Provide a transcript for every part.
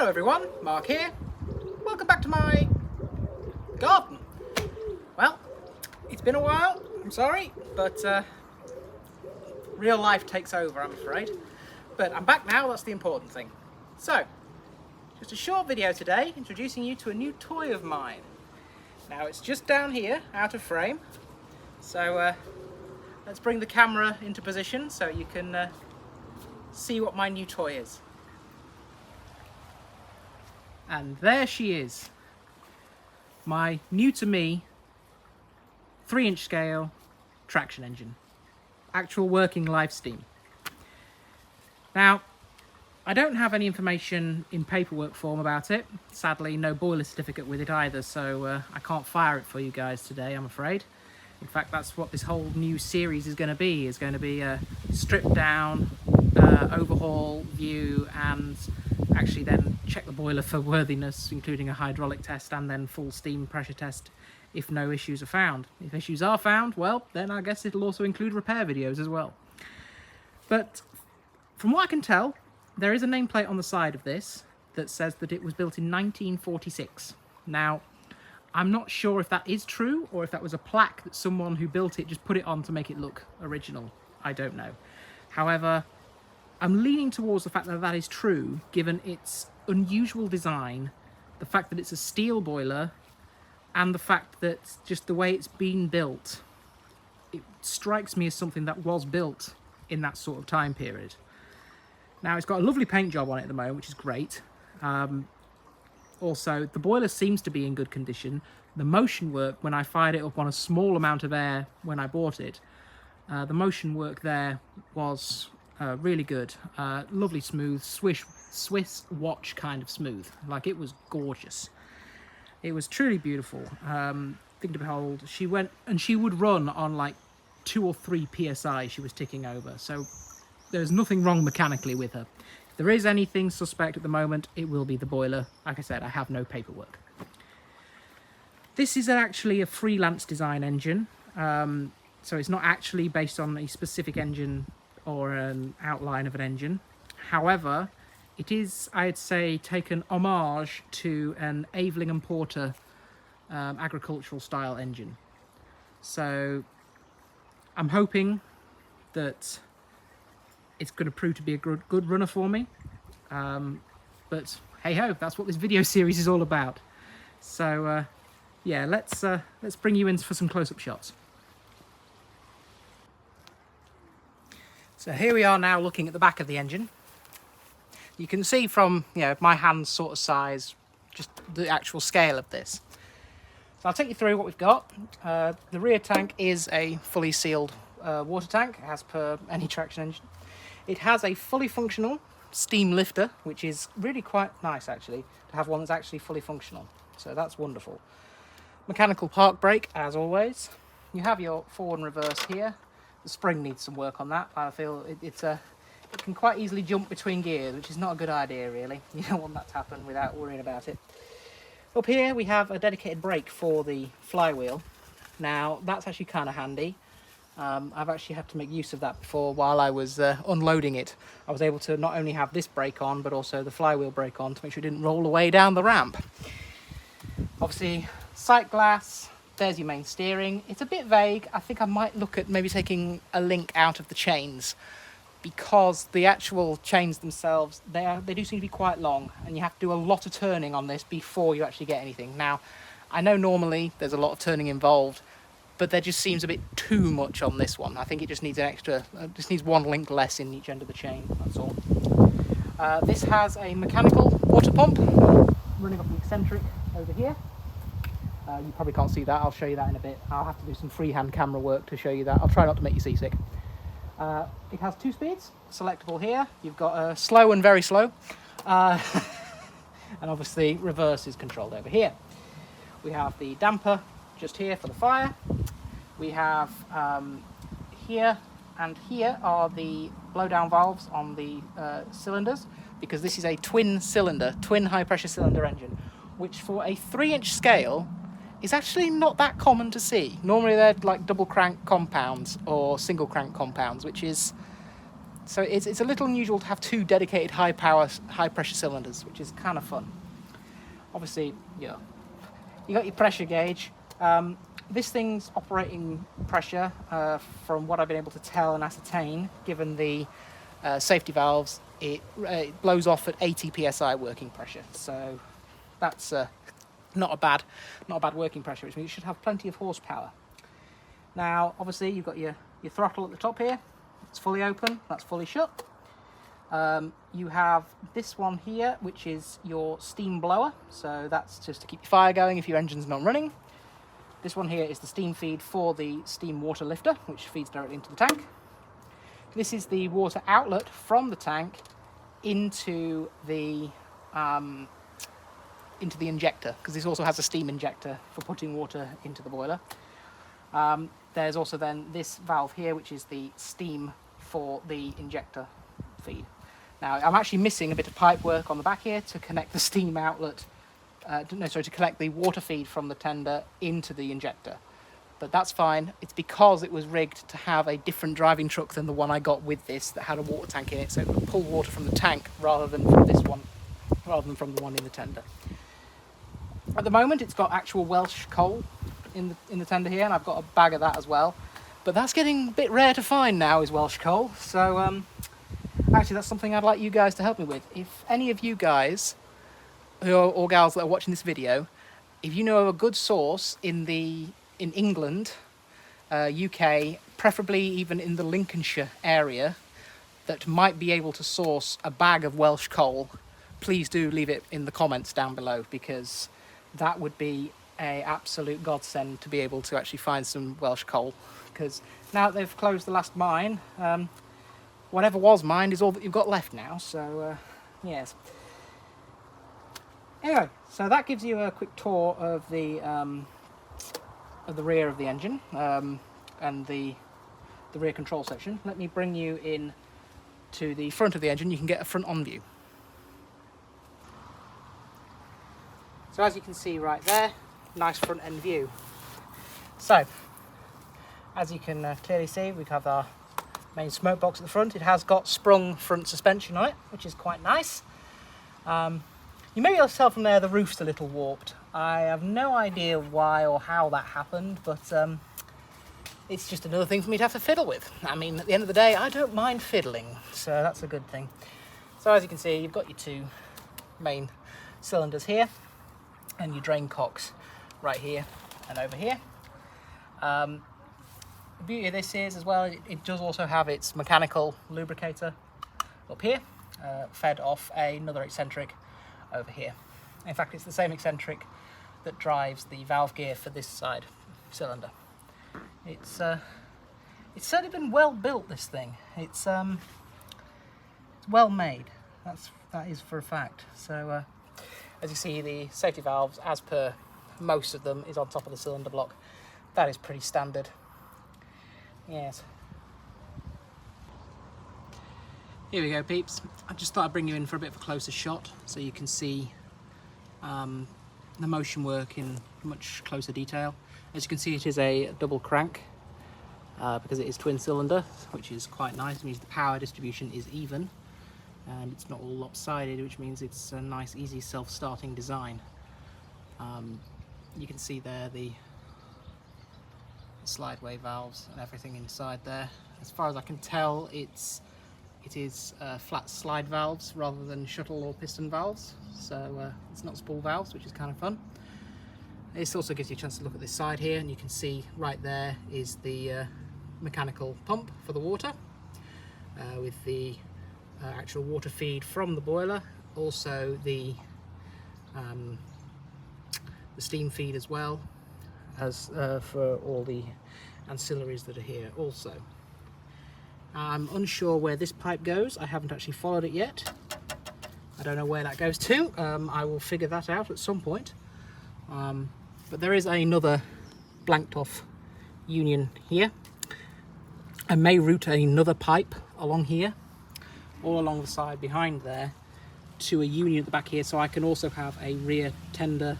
Hello everyone, Mark here. Welcome back to my garden. Well, it's been a while, I'm sorry, but real life takes over, I'm afraid. But I'm back now, that's the important thing. So, just a short video today introducing you to a new toy of mine. Now it's just down here, out of frame. So let's bring the camera into position so you can see what my new toy is. And there she is, my new to me 3-inch scale traction engine, actual working live steam. Now I don't have any information in paperwork form about it, sadly no boiler certificate with it either, so I can't fire it for you guys today, I'm afraid. In fact, that's what this whole new series is going to be. It's going to be a stripped down overhaul view, and actually then check the boiler for worthiness, including a hydraulic test and then full steam pressure test if no issues are found. If issues are found, well, then I guess it'll also include repair videos as well. But from what I can tell, there is a nameplate on the side of this that says that it was built in 1946. Now, I'm not sure if that is true or if that was a plaque that someone who built it just put it on to make it look original. I don't know. However, I'm leaning towards the fact that that is true, given its unusual design, the fact that it's a steel boiler, and the fact that just the way it's been built, it strikes me as something that was built in that sort of time period. Now, it's got a lovely paint job on it at the moment, which is great. Also, the boiler seems to be in good condition. The motion work, when I fired it up on a small amount of air when I bought it, the motion work there was really good. Lovely smooth, Swiss watch kind of smooth. Like, it was gorgeous. It was truly beautiful. Thing to behold. She went, and she would run on like 2 or 3 psi she was ticking over. So there's nothing wrong mechanically with her. If there is anything suspect at the moment, it will be the boiler. Like I said, I have no paperwork. This is actually a freelance design engine. So it's not actually based on a specific engine or an outline of an engine. However, it is, I'd say, taken homage to an Aveling and Porter agricultural style engine. So I'm hoping that it's going to prove to be a good runner for me. But hey ho, that's what this video series is all about. So yeah, let's bring you in for some close-up shots. So here we are now looking at the back of the engine. You can see from, you know, my hand's sort of size, just the actual scale of this. So I'll take you through what we've got. The rear tank is a fully sealed water tank, as per any traction engine. It has a fully functional steam lifter, which is really quite nice actually, to have one that's actually fully functional. So that's wonderful. Mechanical park brake, as always. You have your forward and reverse here. The spring needs some work on that. I feel it can quite easily jump between gears, which is not a good idea really. You don't want that to happen without worrying about it. Up here we have a dedicated brake for the flywheel. Now that's actually kind of handy. I've actually had to make use of that before while I was unloading it. I was able to not only have this brake on, but also the flywheel brake on to make sure it didn't roll away down the ramp. Obviously, sight glass, there's your main steering. It's a bit vague. I think I might look at maybe taking a link out of the chains, because the actual chains themselves, they do seem to be quite long, and you have to do a lot of turning on this before you actually get anything. Now, I know normally there's a lot of turning involved, but there just seems a bit too much on this one. I think it just needs an extra, just needs one link less in each end of the chain, that's all. This has a mechanical water pump running off the eccentric over here. You probably can't see that, I'll show you that in a bit. I'll have to do some freehand camera work to show you that. I'll try not to make you seasick. It has 2 speeds, selectable here. You've got slow and very slow. And obviously reverse is controlled over here. We have the damper just here for the fire. We have here and here are the blowdown valves on the cylinders, because this is a twin high pressure cylinder engine, which for a 3-inch scale is actually not that common to see. Normally they're like double crank compounds or single crank compounds, which is So it's a little unusual to have two dedicated high pressure cylinders, which is kind of fun. Obviously, yeah, you got your pressure gauge. This thing's operating pressure, from what I've been able to tell and ascertain, given the safety valves, it blows off at 80 psi working pressure. So that's not a bad working pressure, which means you should have plenty of horsepower. Now, obviously, you've got your throttle at the top here. It's fully open. That's fully shut. You have this one here, which is your steam blower. So that's just to keep your fire going if your engine's not running. This one here is the steam feed for the steam water lifter, which feeds directly into the tank. This is the water outlet from the tank into the injector, because this also has a steam injector for putting water into the boiler. There's also then this valve here, which is the steam for the injector feed. Now, I'm actually missing a bit of pipe work on the back here to connect the steam outlet, to connect the water feed from the tender into the injector. But that's fine. It's because it was rigged to have a different driving truck than the one I got with this that had a water tank in it, so it would pull water from the tank rather than from this one, rather than from the one in the tender. At the moment, it's got actual Welsh coal in the tender here, and I've got a bag of that as well. But that's getting a bit rare to find now, is Welsh coal. So actually, that's something I'd like you guys to help me with. If any of you guys or gals that are watching this video, if you know of a good source in England, UK, preferably even in the Lincolnshire area, that might be able to source a bag of Welsh coal, please do leave it in the comments down below, because that would be an absolute godsend to be able to actually find some Welsh coal. Because now that they've closed the last mine, whatever was mined is all that you've got left now. So yes. Anyway, so that gives you a quick tour of the rear of the engine, and the rear control section. Let me bring you in to the front of the engine. You can get a front on view. So as you can see right there, nice front end view. So as you can clearly see, we have our main smoke box at the front. It has got sprung front suspension on it, which is quite nice. You may be able to tell from there the roof's a little warped. I have no idea why or how that happened, but it's just another thing for me to have to fiddle with. I mean, at the end of the day, I don't mind fiddling, so that's a good thing. So as you can see, you've got your two main cylinders here, and your drain cocks right here and over here. The beauty of this is, as well, it does also have its mechanical lubricator up here, fed off another eccentric over here. In fact, it's the same eccentric that drives the valve gear for this side cylinder. It's certainly been well built, this thing. It's well made. That is for a fact. So as you see, the safety valves, as per most of them, is on top of the cylinder block. That is pretty standard. Yes. Here we go, peeps. I just thought I'd bring you in for a bit of a closer shot so you can see the motion work in much closer detail. As you can see, it is a double crank because it is twin cylinder, which is quite nice. It means the power distribution is even and it's not all lopsided, which means it's a nice, easy self-starting design. You can see there the slideway valves and everything inside there. As far as I can tell, it is flat slide valves rather than shuttle or piston valves, so it's not spool valves, which is kind of fun. This also gives you a chance to look at this side here, and you can see right there is the mechanical pump for the water with the actual water feed from the boiler, also the steam feed as well as for all the ancillaries that are here also. I'm unsure where this pipe goes. I haven't actually followed it yet. I don't know where that goes to. I will figure that out at some point. But there is another blanked off union here. I may route another pipe along here, all along the side behind there, to a union at the back here, so I can also have a rear tender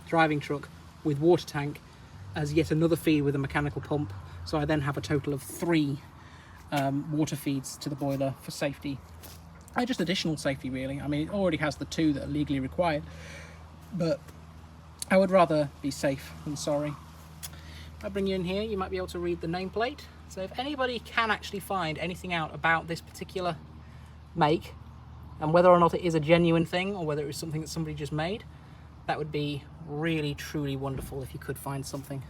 driving truck with water tank as yet another feed with a mechanical pump. So I then have a total of 3 water feeds to the boiler for safety. Just additional safety really. I mean, it already has the 2 that are legally required, but I would rather be safe than sorry. I'll bring you in here, you might be able to read the nameplate. So if anybody can actually find anything out about this particular make, and whether or not it is a genuine thing or whether it was something that somebody just made, that would be really, truly wonderful if you could find something.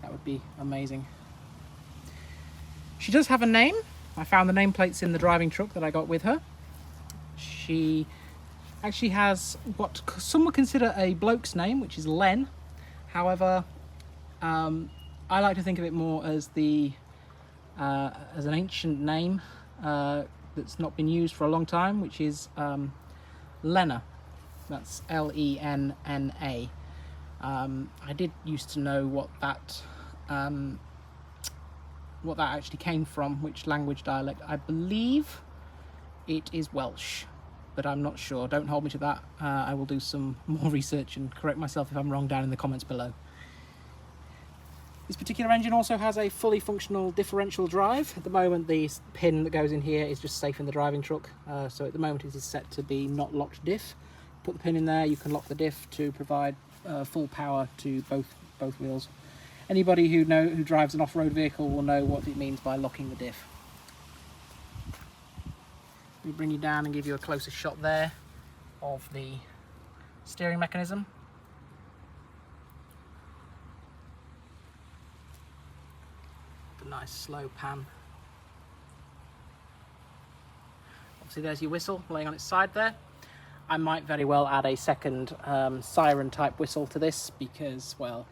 That would be amazing. She does have a name. I found the nameplates in the driving truck that I got with her. She actually has what some would consider a bloke's name, which is Len. However, I like to think of it more as as an ancient name that's not been used for a long time, which is Lena. That's Lenna. I did used to know what that actually came from, which language dialect. I believe it is Welsh, but I'm not sure. Don't hold me to that. I will do some more research and correct myself if I'm wrong down in the comments below. This particular engine also has a fully functional differential drive. At the moment the pin that goes in here is just safe in the driving truck, so at the moment it is set to be not locked diff. Put the pin in there, you can lock the diff to provide full power to both wheels. Anybody who drives an off-road vehicle will know what it means by locking the diff. Let me bring you down and give you a closer shot there of the steering mechanism. The nice slow pan. Obviously there's your whistle laying on its side there. I might very well add a second siren type whistle to this because, well,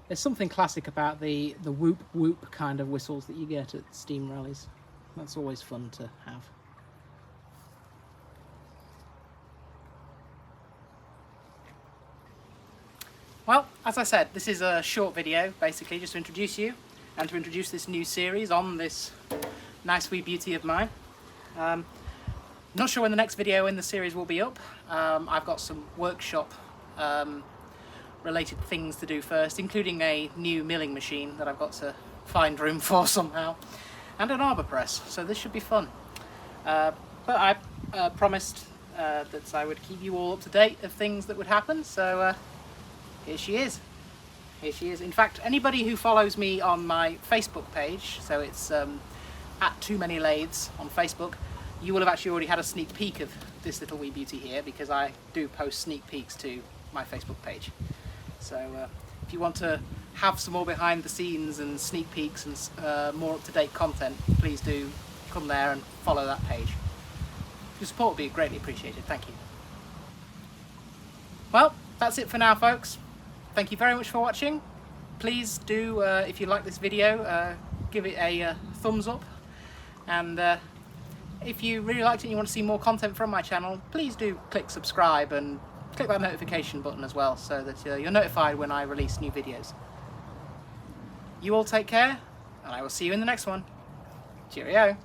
there's something classic about the whoop whoop kind of whistles that you get at steam rallies. That's always fun to have. Well, as I said, this is a short video, basically, just to introduce you and to introduce this new series on this nice wee beauty of mine. Not sure when the next video in the series will be up. I've got some workshop related things to do first, including a new milling machine that I've got to find room for somehow, and an arbor press, so this should be fun. But I promised that I would keep you all up to date of things that would happen, so here she is. Here she is. In fact, anybody who follows me on my Facebook page, so it's at Too Many Lathes on Facebook, you will have actually already had a sneak peek of this little wee beauty here, because I do post sneak peeks to my Facebook page. So if you want to have some more behind the scenes and sneak peeks and more up-to-date content, please do come there and follow that page. Your support would be greatly appreciated. Thank you. Well, that's it for now, folks. Thank you very much for watching. Please do, if you like this video, give it a thumbs up, and if you really liked it and you want to see more content from my channel, please do click subscribe and click that notification button as well, so that you're notified when I release new videos. You all take care, and I will see you in the next one. Cheerio!